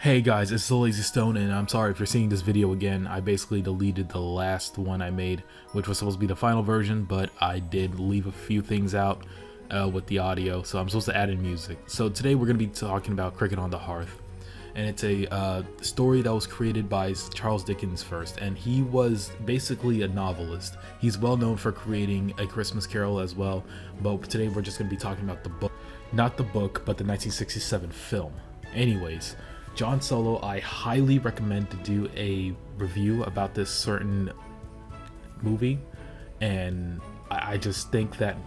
Hey guys, it's the Lazystone, and I'm sorry if you're seeing this video again. I basically deleted the last one I made, which was supposed to be the final version, but I did leave a few things out with the audio, so I'm supposed to add in music. So today we're going to be talking about Cricket on the Hearth, and it's a story that was created by Charles Dickens first, and he was basically a novelist. He's well known for creating A Christmas Carol as well, but today we're just going to be talking about the book. Not the book, but the 1967 film. Anyways, John Solo, I highly recommend to do a review about this certain movie, and I just think that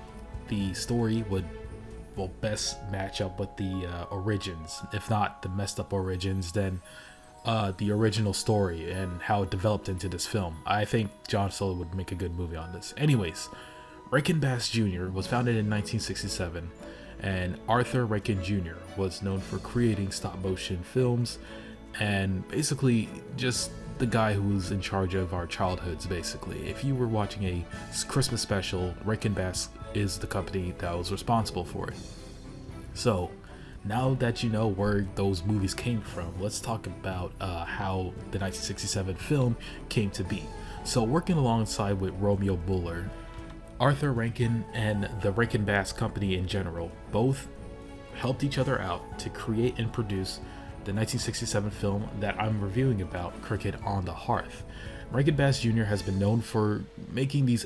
the story will best match up with the origins. If not the messed up origins, then the original story and how it developed into this film. I think John Solo would make a good movie on this. Anyways, Rankin Bass Jr. was founded in 1967, and Arthur Rankin Jr. was known for creating stop motion films and basically just the guy who was in charge of our childhoods. Basically, if you were watching a Christmas special, Rankin Bass is the company that was responsible for it. So now that you know where those movies came from, let's talk about how the 1967 film came to be. So working alongside with Romeo Buller, Arthur Rankin and the Rankin Bass Company in general both helped each other out to create and produce the 1967 film that I'm reviewing about, Cricket on the Hearth. Rankin Bass Jr. has been known for making these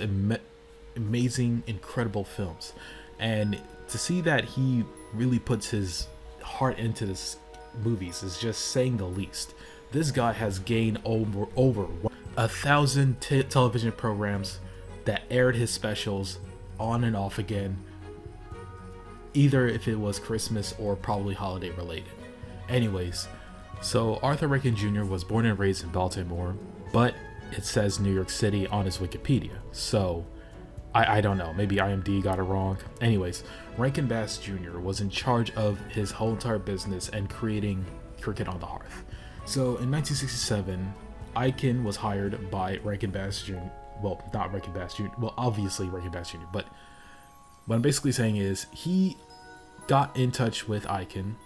amazing, incredible films, and to see that he really puts his heart into this movies is just saying the least. This guy has gained over 1,000 television programs that aired his specials on and off again, either if it was Christmas or probably holiday related. Anyways, so Arthur Rankin Jr. was born and raised in Baltimore, but it says New York City on his Wikipedia, so I don't know, maybe IMDb got it wrong. Anyways, Rankin Bass Jr. was in charge of his whole entire business and creating Cricket on the Hearth. So in 1967, Ikin was hired by Rankin Bass Jr. Well, not Rankin Bass Jr. Well, obviously Rankin Bass Jr. But what I'm basically saying is he got in touch with Ikin.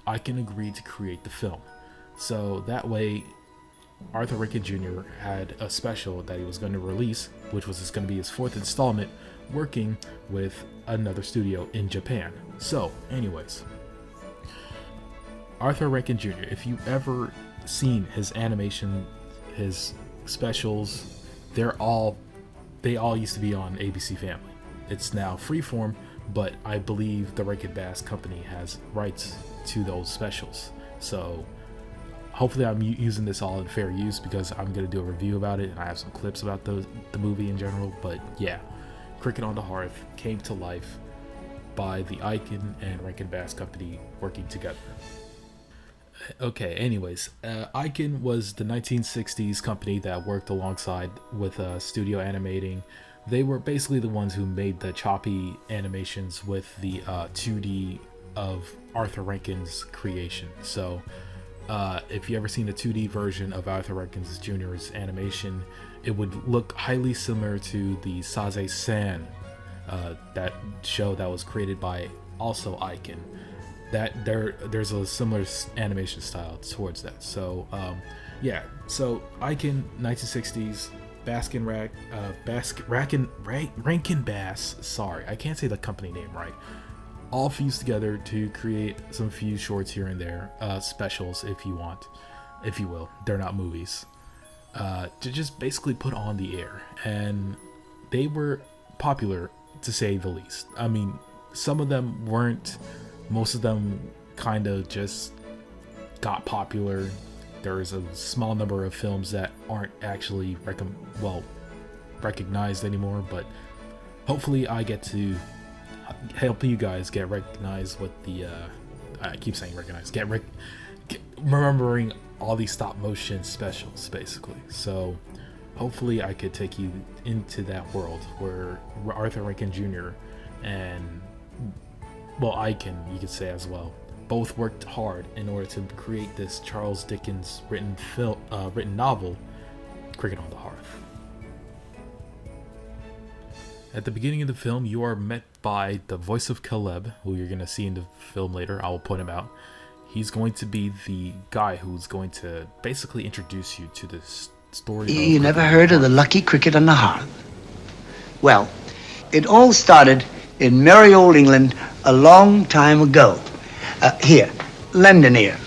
Ikin agreed to create the film. So that way, Arthur Rankin Jr. had a special that he was going to release, which was going to be his fourth installment, working with another studio in Japan. So, anyways, Arthur Rankin Jr., if you've ever seen his animation, his specials, they all used to be on ABC Family. It's now Freeform, but I believe the Rankin Bass Company has rights to those specials. So hopefully I'm using this all in fair use, because I'm going to do a review about it and I have some clips about the movie in general. But yeah, Cricket on the Hearth came to life by the Ikin and Rankin Bass Company working together. Okay, anyways, Ikin was the 1960s company that worked alongside with studio animating. They were basically the ones who made the choppy animations with the 2D of Arthur Rankin's creation. So if you ever seen the 2D version of Arthur Rankin Jr.'s animation, it would look highly similar to the Saze-san, that show that was created by also Ikin. That there's a similar animation style towards that. So yeah, so Ikin, 1960s, Rankin Bass, sorry, I can't say the company name right, all fused together to create some few shorts here and there, specials if you want, if you will. They're not movies, to just basically put on the air, and they were popular to say the least. I mean, some of them weren't. Most of them kind of just got popular. There's a small number of films that aren't actually recognized anymore, but hopefully I get to help you guys get recognized with the I keep saying recognized, get remembering all these stop motion specials basically. So hopefully I could take you into that world where Arthur Rankin Jr. and Ikin, you could say as well, both worked hard in order to create this Charles Dickens written novel, Cricket on the Hearth. At the beginning of the film, you are met by the voice of Caleb, who you're going to see in the film later. I will point him out. He's going to be the guy who's going to basically introduce you to this story. You never heard of the lucky cricket on the Hearth? Well, it all started in merry old England a long time ago. Here, lend an ear.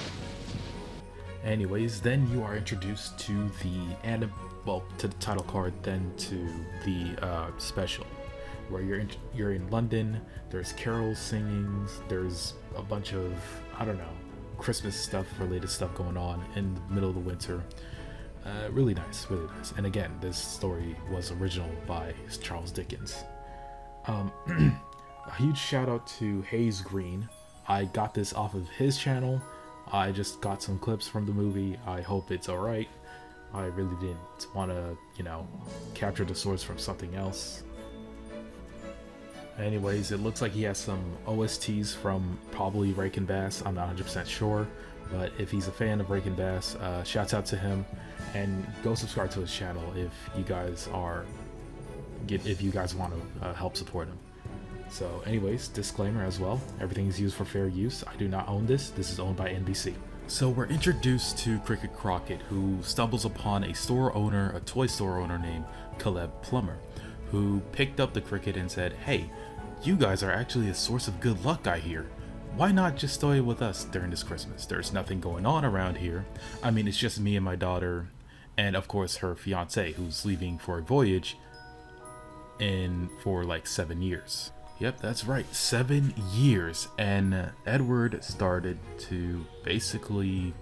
Anyways, then you are introduced to to the title card, then to the special, where you're in London. There's carols singing. There's a bunch of, I don't know, Christmas stuff, related stuff going on in the middle of the winter. Really nice, really nice. And again, this story was original by Charles Dickens. A huge shout out to Hayes Green. I got this off of his channel. I just got some clips from the movie. I hope it's alright. I really didn't want to, capture the source from something else. Anyways, it looks like he has some OSTs from probably Rankin Bass. I'm not 100% sure, but if he's a fan of Rankin Bass, shouts out to him, and go subscribe to his channel if you guys want to help support him. So anyways, disclaimer as well, everything is used for fair use. I do not own this. This is owned by NBC. So we're introduced to Cricket Crockett, who stumbles upon a toy store owner named Caleb Plummer, who picked up the cricket and said, "Hey, you guys are actually a source of good luck, I hear. Why not just stay with us during this Christmas? There's nothing going on around here. I mean, it's just me and my daughter, and of course her fiance, who's leaving for a voyage for like 7 years." Yep, that's right, 7 years. And Edward started to basically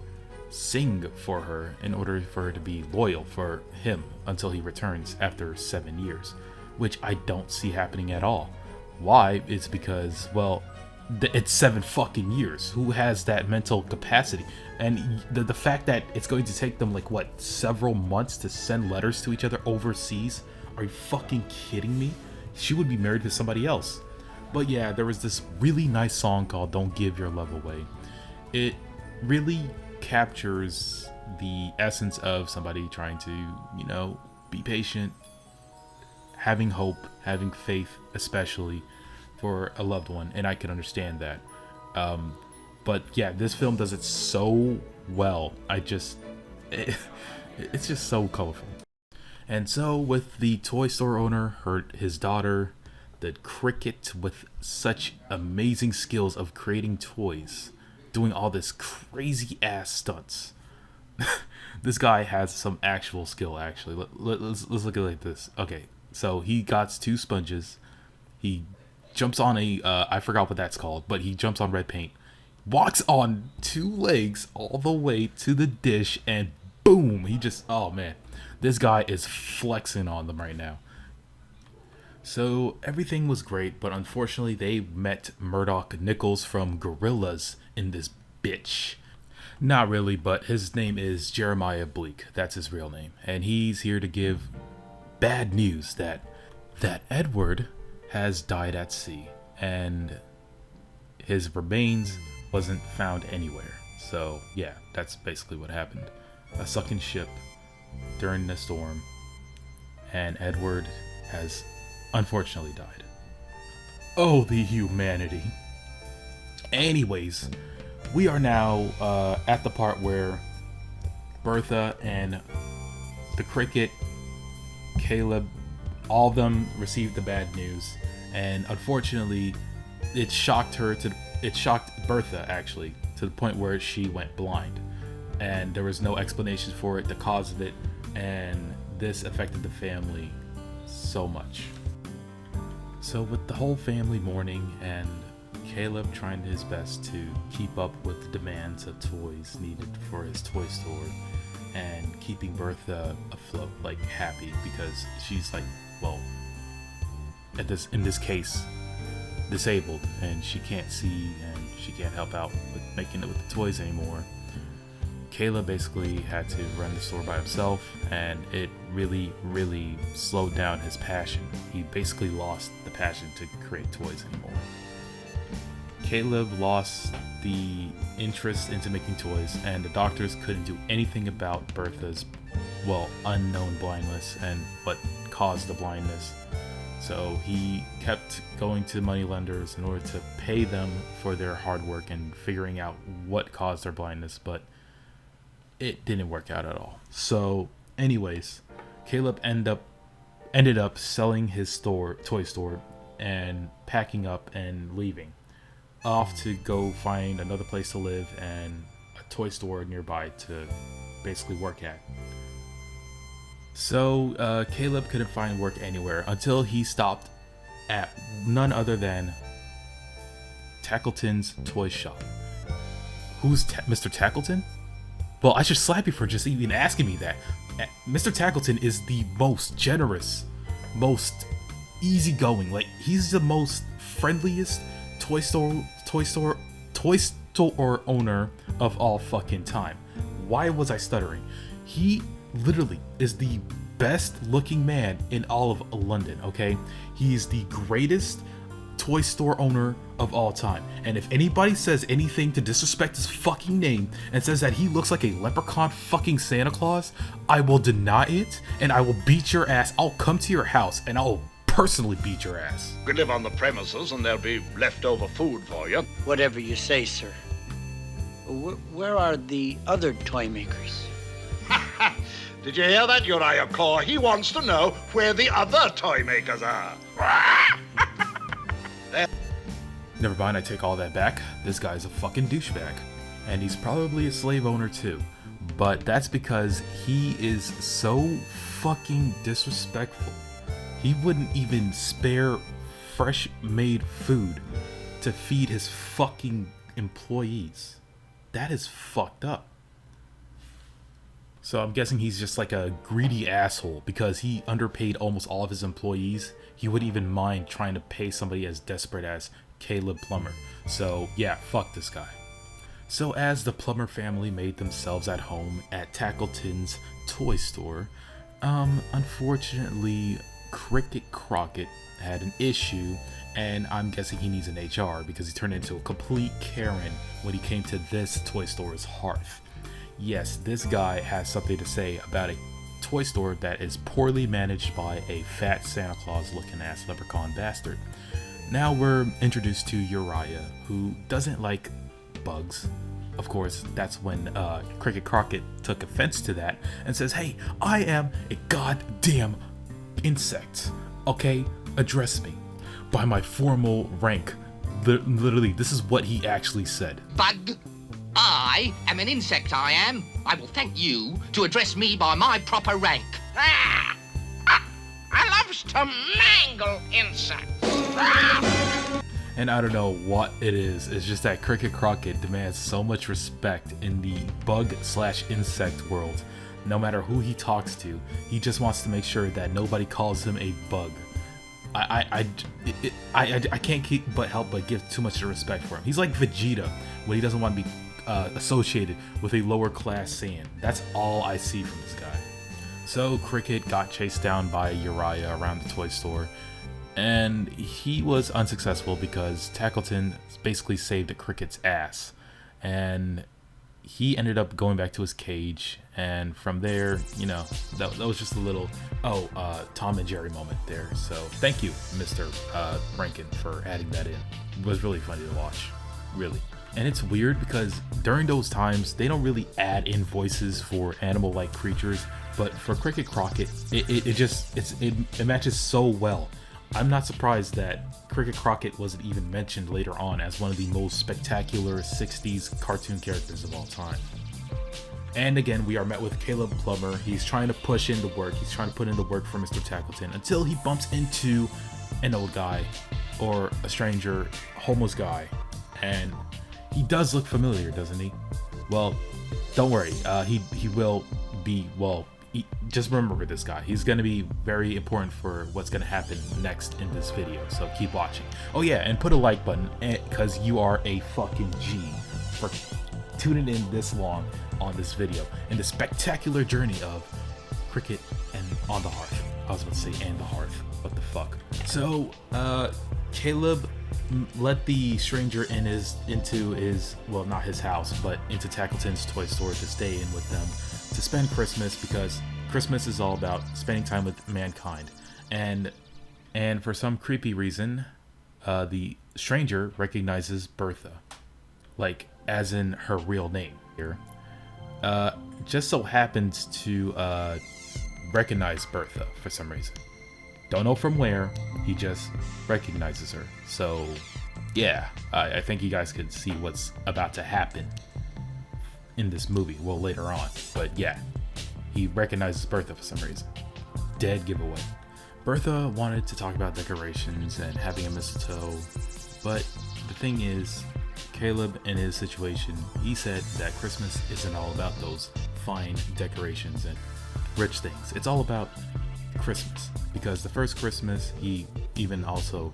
sing for her in order for her to be loyal for him until he returns after 7 years, which I don't see happening at all. Why? It's because, well, it's 7 fucking years. Who has that mental capacity? And the fact that it's going to take them, like, what, several months to send letters to each other overseas? Are you fucking kidding me? She would be married to somebody else. But yeah, there was this really nice song called "Don't Give Your Love Away." It really captures the essence of somebody trying to, be patient, having hope, having faith, especially for a loved one, and I can understand that. But yeah, this film does it so well. It's just so colorful. And so with the toy store owner, his daughter, the cricket with such amazing skills of creating toys, doing all this crazy ass stunts. This guy has some actual skill, actually. Let's look at it like this. Okay, so he got 2 sponges. He jumps on I forgot what that's called, but he jumps on red paint, walks on 2 legs all the way to the dish, and boom, oh man, this guy is flexing on them right now. So everything was great, but unfortunately they met Murdoch Nichols from Gorillaz in this bitch. Not really, but his name is Jeremiah Bleak. That's his real name. And he's here to give bad news that Edward has died at sea, and his remains wasn't found anywhere. So yeah, that's basically what happened. A sunken ship during the storm, and Edward has unfortunately died. Oh, the humanity. Anyways, we are now at the part where Bertha and the cricket, Caleb, all of them received the bad news, and unfortunately it shocked Bertha actually to the point where she went blind, and there was no explanation for it, the cause of it, and this affected the family so much. So with the whole family mourning and Caleb trying his best to keep up with the demands of toys needed for his toy store, and keeping Bertha afloat, like happy, because she's like, well, in this case, disabled, and she can't see and she can't help out with making it with the toys anymore. Caleb basically had to run the store by himself, and it really, really slowed down his passion. He basically lost the passion to create toys anymore. Caleb lost the interest into making toys, and the doctors couldn't do anything about Bertha's, well, unknown blindness and what caused the blindness. So he kept going to moneylenders in order to pay them for their hard work and figuring out what caused their blindness, but it didn't work out at all. So anyways, Caleb ended up selling his toy store, and packing up and leaving off to go find another place to live and a toy store nearby to basically work at. So Caleb couldn't find work anywhere until he stopped at none other than Tackleton's toy shop. Who's Mr. Tackleton? Well, I should slap you for just even asking me that. Mr. Tackleton is the most generous, most easygoing. Like, he's the most friendliest toy store owner of all fucking time. Why was I stuttering? He literally is the best looking man in all of London, okay? He's the greatest toy store owner of all time. And if anybody says anything to disrespect his fucking name and says that he looks like a leprechaun fucking Santa Claus, I will deny it and I will beat your ass. I'll come to your house and I'll personally beat your ass. You can live on the premises and there'll be leftover food for you. Whatever you say, sir. Where are the other toy makers? Did you hear that, Uriah Core? He wants to know where the other toy makers are. Never mind, I take all that back. This guy's a fucking douchebag. And he's probably a slave owner too. But that's because he is so fucking disrespectful. He wouldn't even spare fresh made food to feed his fucking employees. That is fucked up. So I'm guessing he's just like a greedy asshole because he underpaid almost all of his employees. He wouldn't even mind trying to pay somebody as desperate as Caleb Plummer. So yeah, fuck this guy. So as the Plummer family made themselves at home at Tackleton's toy store, unfortunately Cricket Crockett had an issue, and I'm guessing he needs an HR because he turned into a complete Karen when he came to this toy store's Hearth. Yes, this guy has something to say about a toy store that is poorly managed by a fat Santa Claus looking ass leprechaun bastard. Now we're introduced to Uriah, who doesn't like bugs. Of course, that's when Cricket Crockett took offense to that and says, "Hey, I am a goddamn insect, okay? Address me by my formal rank." Literally, this is what he actually said. Bug, I am an insect, I am. I will thank you to address me by my proper rank. I loves to mangle insects. And I don't know what it is. It's just that Cricket Crockett demands so much respect in the bug/insect world. No matter who he talks to, he just wants to make sure that nobody calls him a bug. I can't help but give too much respect for him. He's like Vegeta when he doesn't want to be associated with a lower class Saiyan. That's all I see from this guy. So Cricket got chased down by Uriah around the toy store, and he was unsuccessful because Tackleton basically saved Cricket's ass, and he ended up going back to his cage. And from there, you know, that was just a little Tom and Jerry moment there. So thank you, Mr. Rankin, for adding that in. It was really funny to watch, really. And it's weird because during those times they don't really add in voices for animal-like creatures, but for Cricket Crockett, it matches so well. I'm not surprised that Cricket Crockett wasn't even mentioned later on as one of the most spectacular 60s cartoon characters of all time. And again, we are met with Caleb Plummer. He's trying to push in the work. He's trying to put in the work for Mr. Tackleton until he bumps into an old guy or a stranger, homeless guy. And he does look familiar, doesn't he? Well, don't worry. He will be, just remember this guy. He's going to be very important for what's going to happen next in this video. So keep watching. Oh yeah, and put a like button because you are a fucking G for tuning in this long on this video in the spectacular journey of Cricket and on the Hearth. I was about to say and the Hearth. What the fuck? So Caleb let the stranger into his, well, not his house, but into Tackleton's toy store to stay in with them to spend Christmas, because Christmas is all about spending time with mankind. And And for some creepy reason, the stranger recognizes Bertha, like as in her real name here. Just so happens to recognize Bertha for some reason. Don't know from where, he just recognizes her. So yeah, I think you guys could see what's about to happen in this movie, well, later on. But yeah, he recognizes Bertha for some reason. Dead giveaway. Bertha wanted to talk about decorations and having a mistletoe, but the thing is, Caleb, in his situation, he said that Christmas isn't all about those fine decorations and rich things. It's all about Christmas, because the first Christmas, he even also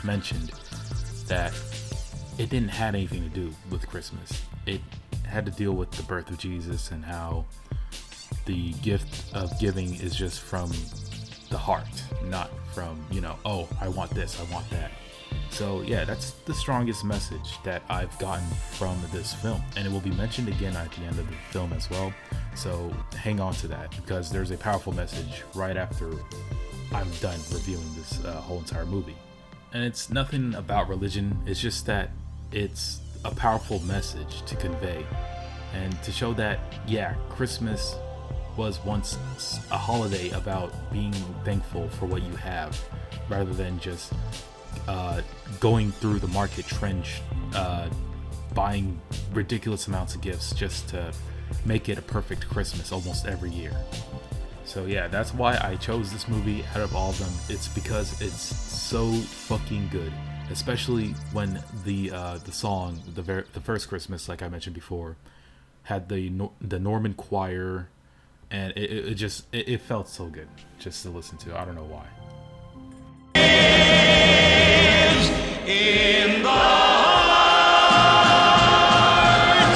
mentioned that it didn't have anything to do with Christmas. It had to deal with the birth of Jesus and how the gift of giving is just from the heart, not from, oh, I want this, I want that. So yeah, that's the strongest message that I've gotten from this film, and it will be mentioned again at the end of the film as well. So hang on to that, because there's a powerful message right after I'm done reviewing this whole entire movie. And it's nothing about religion, it's just that it's a powerful message to convey and to show that, yeah, Christmas was once a holiday about being thankful for what you have, rather than just going through the market trench, buying ridiculous amounts of gifts just to make it a perfect Christmas almost every year. So yeah, that's why I chose this movie out of all of them. It's because it's so fucking good, especially when the song, the first Christmas, like I mentioned before, had the Norman choir, and it felt so good just to listen to. I don't know why. In the hearts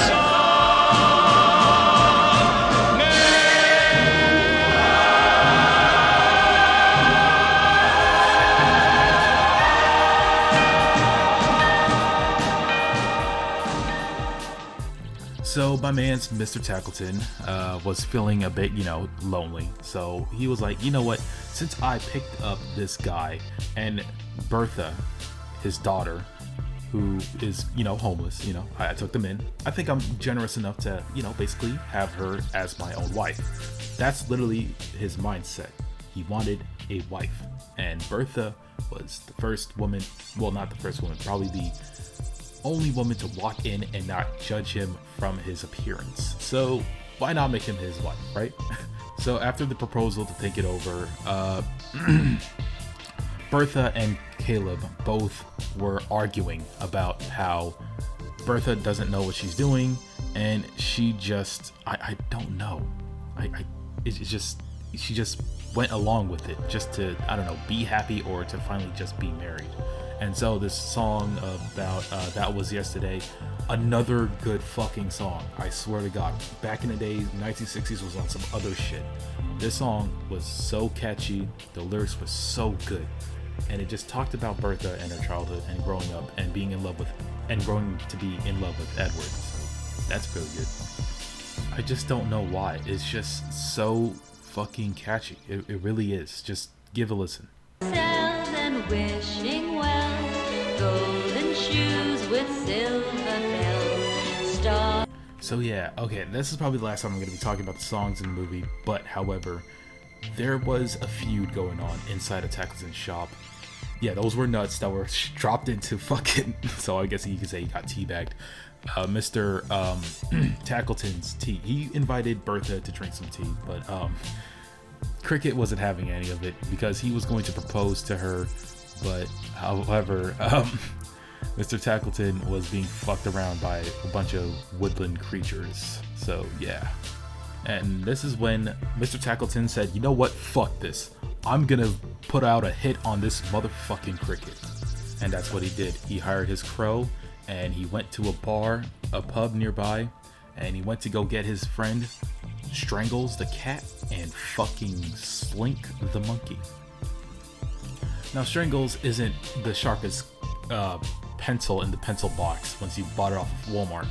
of men. So my man's Mr. Tackleton was feeling a bit, lonely. So he was like, you know what? Since I picked up this guy and Bertha, his daughter, who is, homeless, I took them in. I think I'm generous enough to, basically have her as my own wife. That's literally his mindset. He wanted a wife. And Bertha was the first woman, well, not the first woman, probably the only woman to walk in and not judge him from his appearance. So why not make him his wife, right? So after the proposal to think it over, Bertha and Caleb both were arguing about how Bertha doesn't know what she's doing, and she just, I don't know. She just went along with it just to, I don't know, be happy or to finally just be married. And so this song about That Was Yesterday, another good fucking song. I swear to God, back in the day, 1960s was on some other shit. This song was so catchy, the lyrics were so good, and it just talked about Bertha and her childhood and growing up and being in love with, and growing to be in love with Edward. So that's really good. I just don't know why. It's just so fucking catchy. It really is. Just give a listen. And wishing well, golden shoes with silver bells, star. So yeah, okay, this is probably the last time I'm going to be talking about the songs in the movie, but however, there was a feud going on inside of Tackleton's shop. Yeah, those were nuts that were dropped into fucking, so I guess you could say he got teabagged. Mr. Tackleton's tea. He invited Bertha to drink some tea, but Cricket wasn't having any of it because he was going to propose to her, but however, Mr. Tackleton was being fucked around by a bunch of woodland creatures. So yeah. And this is when Mr. Tackleton said, you know what, fuck this. I'm gonna put out a hit on this motherfucking Cricket. And that's what he did. He hired his crow and he went to a pub nearby, and he went to go get his friend Strangles the cat and fucking Slink the monkey. Now Strangles isn't the sharpest pencil in the pencil box once you bought it off of Walmart,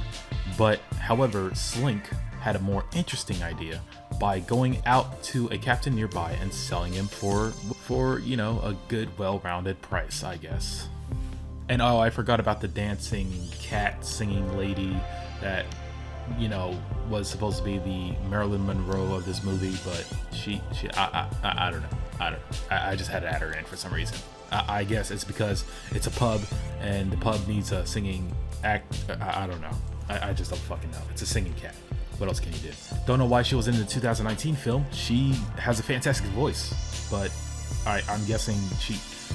But however, Slink had a more interesting idea by going out to a captain nearby and selling him for you know, a good, well-rounded price, I guess. And oh, I forgot about the dancing cat singing lady that, you know, was supposed to be the Marilyn Monroe of this movie, but I don't know. I just had to add her in for some reason. I guess it's because it's a pub and the pub needs a singing act. I don't know. I just don't fucking know. It's a singing cat. What else can you do? Don't know why she was in the 2019 film. She has a fantastic voice, but I'm guessing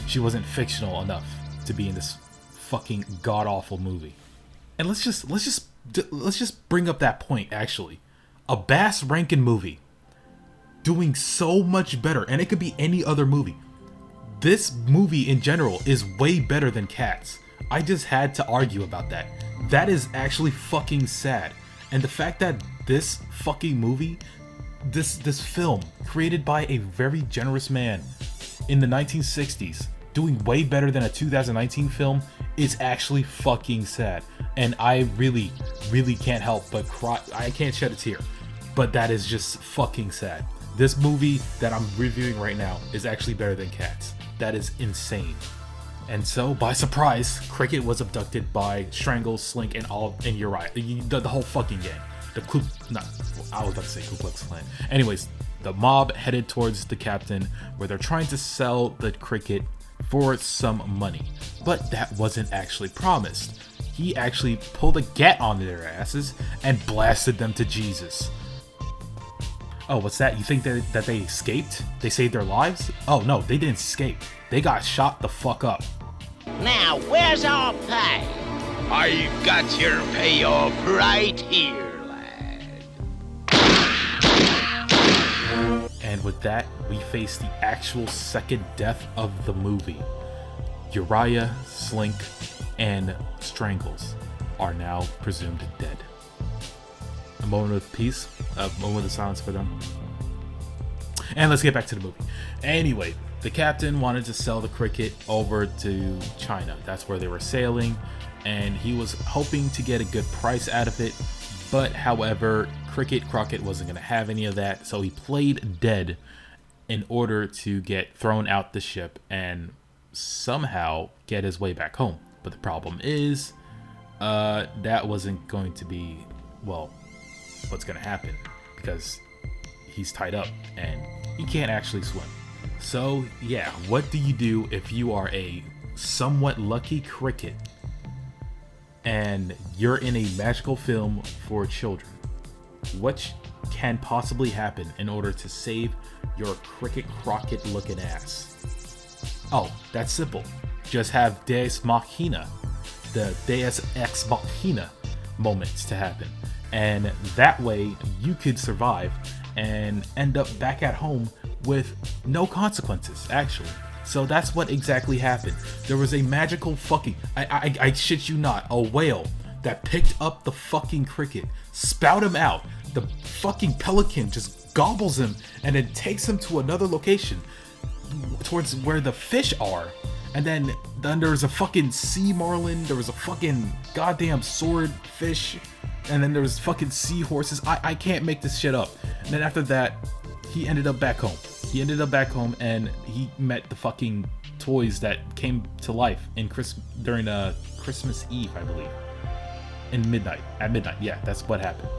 she wasn't fictional enough to be in this fucking god-awful movie. And let's just bring up that point, actually. A Bass Rankin movie doing so much better, and it could be any other movie. This movie in general is way better than Cats. I just had to argue about that. That is actually fucking sad. And the fact that this fucking movie, this film, created by a very generous man in the 1960s, doing way better than a 2019 film, is actually fucking sad. And I really, really can't help but cry. I can't shed a tear. But that is just fucking sad. This movie that I'm reviewing right now is actually better than Cats. That is insane. And so, by surprise, Cricket was abducted by Strangle, Slink, and Uriah. The whole fucking gang. I was about to say Ku Klux Klan. Anyways, the mob headed towards the captain, where they're trying to sell the Cricket for some money. But that wasn't actually promised. He actually pulled a gat onto their asses and blasted them to Jesus. Oh, what's that? You think that they escaped? They saved their lives? Oh no, they didn't escape. They got shot the fuck up. Now, where's our pay? I've got your payoff right here, lad. And with that, we face the actual second death of the movie. Uriah, Slink, and Strangles are now presumed dead. A moment of peace, a moment of silence for them. And let's get back to the movie. Anyway, the captain wanted to sell the Cricket over to China. That's where they were sailing, and he was hoping to get a good price out of it. But however, Crockett wasn't going to have any of that, so he played dead in order to get thrown out the ship and somehow get his way back home. But the problem is, that wasn't going to be, well, what's going to happen, because he's tied up and he can't actually swim. So yeah, what do you do if you are a somewhat lucky cricket and you're in a magical film for children? What can possibly happen in order to save your Cricket Crockett looking ass? Oh, that's simple. Just have Deus Machina, the Deus Ex Machina moments to happen. And that way you could survive and end up back at home with no consequences, actually. So that's what exactly happened. There was a magical fucking, I shit you not, a whale that picked up the fucking cricket, spout him out. The fucking pelican just gobbles him and then takes him to another location towards where the fish are. And then there's a fucking sea marlin, there was a fucking goddamn swordfish, and then there was fucking seahorses. I can't make this shit up. And then after that, he ended up back home. He ended up back home and he met the fucking toys that came to life in during Christmas Eve, I believe. At midnight, yeah, that's what happened.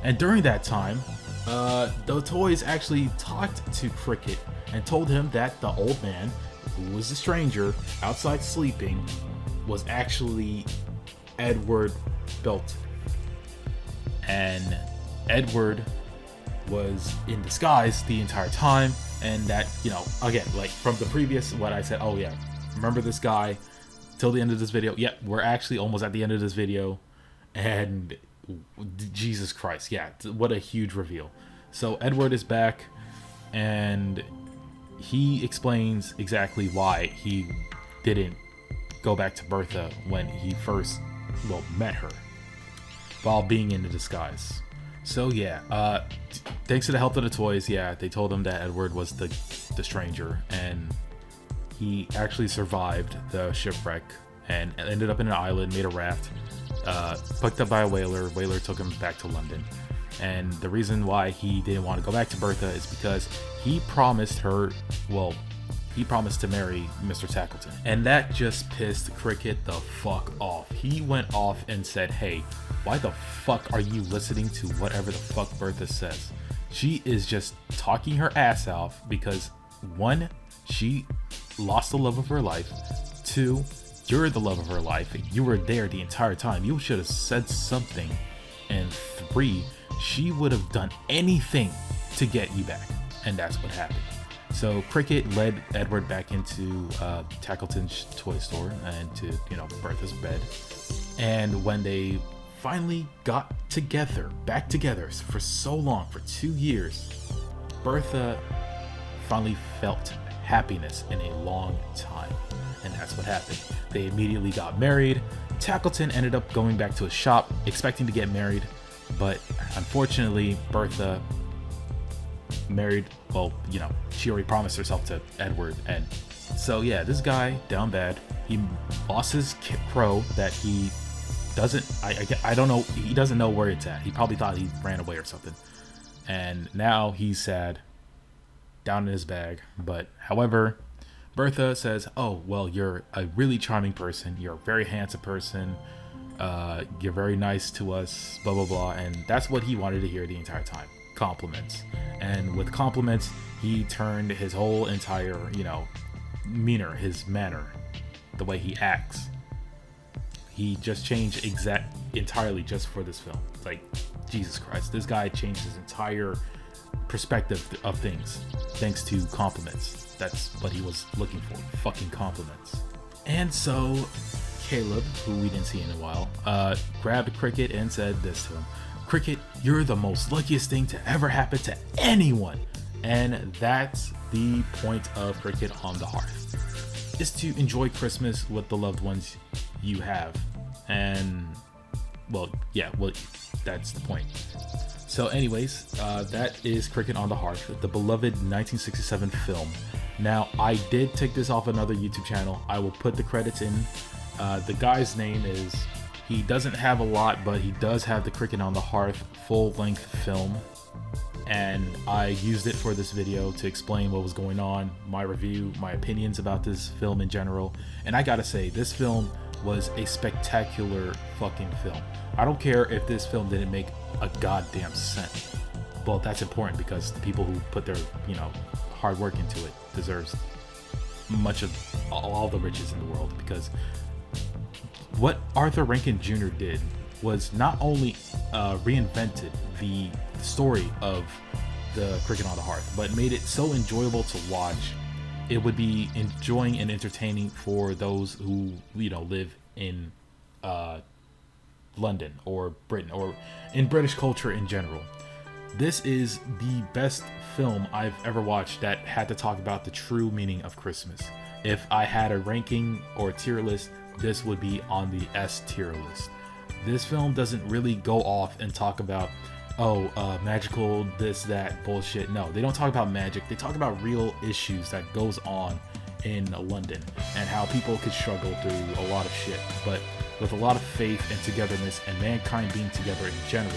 And during that time, the toys actually talked to Cricket and told him that the old man, who was a stranger outside sleeping, was actually Edward Belton. And Edward was in disguise the entire time, and that, you know, again, like from the previous, what I said, oh yeah, remember this guy till the end of this video? Yep, we're actually almost at the end of this video, and Jesus Christ, yeah, what a huge reveal. So Edward is back, and he explains exactly why he didn't go back to Bertha when he first, well, met her while being in the disguise. So yeah, thanks to the help of the toys, yeah, they told him that Edward was the stranger, and he actually survived the shipwreck and ended up in an island, made a raft, picked up by a whaler. Whaler took him back to London. And the reason why he didn't want to go back to Bertha is because he promised her, well, he promised to marry Mr. Tackleton. And that just pissed Cricket the fuck off. He went off and said, hey, why the fuck are you listening to whatever the fuck Bertha says? She is just talking her ass off because, one, she lost the love of her life. Two, you're the love of her life. You were there the entire time. You should have said something. And three, she would have done anything to get you back. And that's what happened. So Cricket led Edward back into Tackleton's toy store and to, Bertha's bed. And when they finally got together, back together for so long, for 2 years, Bertha finally felt happiness in a long time. And that's what happened. They immediately got married. Tackleton ended up going back to his shop, expecting to get married. But unfortunately, Bertha married, well, she already promised herself to Edward. And so, yeah, this guy, down bad, he lost his crow that he doesn't, I don't know, he doesn't know where it's at. He probably thought he ran away or something. And now he's sad, down in his bag. But, however, Bertha says, oh, well, you're a really charming person. You're a very handsome person. You're very nice to us, blah, blah, blah. And that's what he wanted to hear the entire time. Compliments. And with compliments, he turned his whole entire, demeanor, his manner, the way he acts. He just changed entirely just for this film. Like, Jesus Christ, this guy changed his entire perspective of things thanks to compliments. That's what he was looking for, fucking compliments. And so Caleb, who we didn't see in a while, grabbed Cricket and said this to him: Cricket, you're the most luckiest thing to ever happen to anyone. And that's the point of Cricket on the Hearth, is to enjoy Christmas with the loved ones you have. And that's the point. So anyways, that is Cricket on the Hearth, the beloved 1967 film. Now, I did take this off another YouTube channel. I will put the credits in. The guy's name is, he doesn't have a lot, but he does have the Cricket on the Hearth full-length film. And I used it for this video to explain what was going on, my review, my opinions about this film in general. And I gotta say, this film was a spectacular fucking film. I don't care if this film didn't make a goddamn cent. Well, that's important because the people who put their, hard work into it deserves much of all the riches in the world, because what Arthur Rankin Jr. did was not only reinvented the story of the Cricket on the Hearth, but made it so enjoyable to watch. It would be enjoying and entertaining for those who live in London or Britain or in British culture in general. This is the best film I've ever watched that had to talk about the true meaning of Christmas. If I had a ranking or a tier list, this would be on the S tier list. This film doesn't really go off and talk about, magical, this, that, bullshit. No, they don't talk about magic. They talk about real issues that goes on in London and how people could struggle through a lot of shit, but with a lot of faith and togetherness and mankind being together in general,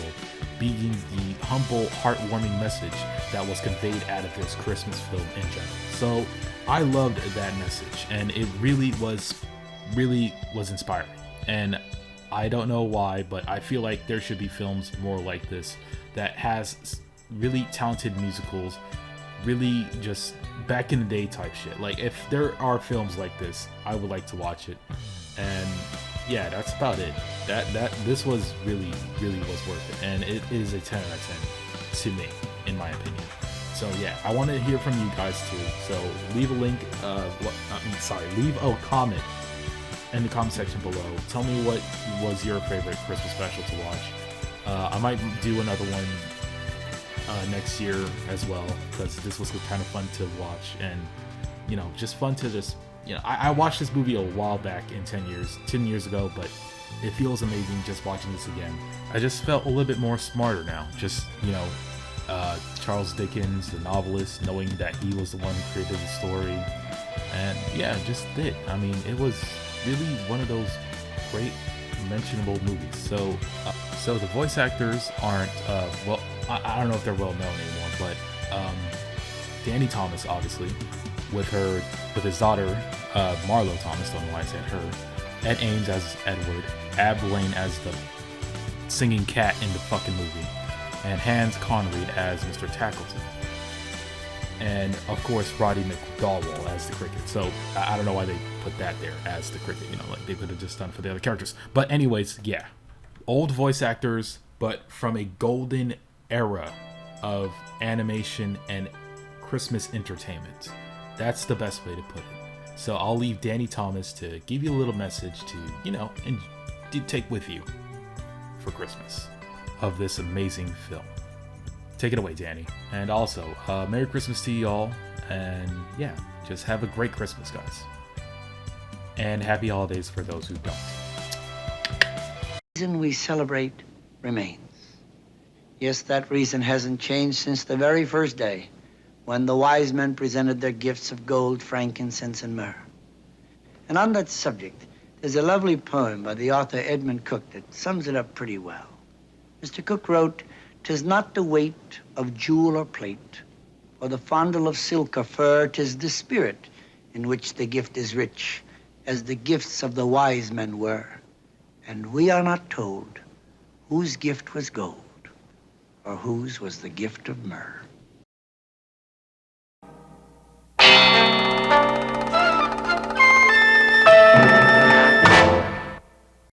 being the humble, heartwarming message that was conveyed out of this Christmas film in general. So I loved that message, and it really was inspiring. And I don't know why, but I feel like there should be films more like this that has really talented musicals, really just back in the day type shit. Like, if there are films like this, I would like to watch it. And yeah, that's about it. This was really was worth it, and it is a 10 out of 10 to me, in my opinion. So yeah, I want to hear from you guys too. So leave a link. Leave a comment in the comment section below. Tell me what was your favorite Christmas special to watch. I might do another one next year as well, because this was kind of fun to watch, and just fun to just I watched this movie a while back in 10 years ago, but it feels amazing just watching this again. I just felt a little bit more smarter now, just Charles Dickens, the novelist, knowing that he was the one who created the story. And yeah, just it. I mean, it was really one of those great mentionable movies. So the voice actors aren't well. I don't know if they're well known anymore, but Danny Thomas, obviously, with his daughter Marlo Thomas. Don't know why I said her. Ed Ames as Edward, Ab Lane as the singing cat in the fucking movie, and Hans Conried as Mr. Tackleton. And of course, Roddy McDowell as the cricket. So I don't know why they put that there as the cricket. You know, like they could have just done for the other characters. But anyways, yeah, old voice actors, but from a golden era of animation and Christmas entertainment. That's the best way to put it. So I'll leave Danny Thomas to give you a little message to, you know, and take with you for Christmas of this amazing film. Take it away, Danny. And also, Merry Christmas to you all. And yeah, just have a great Christmas, guys. And happy holidays for those who don't. The reason we celebrate remains. Yes, that reason hasn't changed since the very first day when the wise men presented their gifts of gold, frankincense, and myrrh. And on that subject, there's a lovely poem by the author Edmund Cook that sums it up pretty well. Mr. Cook wrote, "'Tis not the weight of jewel or plate, or the fondle of silk or fur, 'tis the spirit in which the gift is rich, as the gifts of the wise men were. And we are not told whose gift was gold, or whose was the gift of myrrh."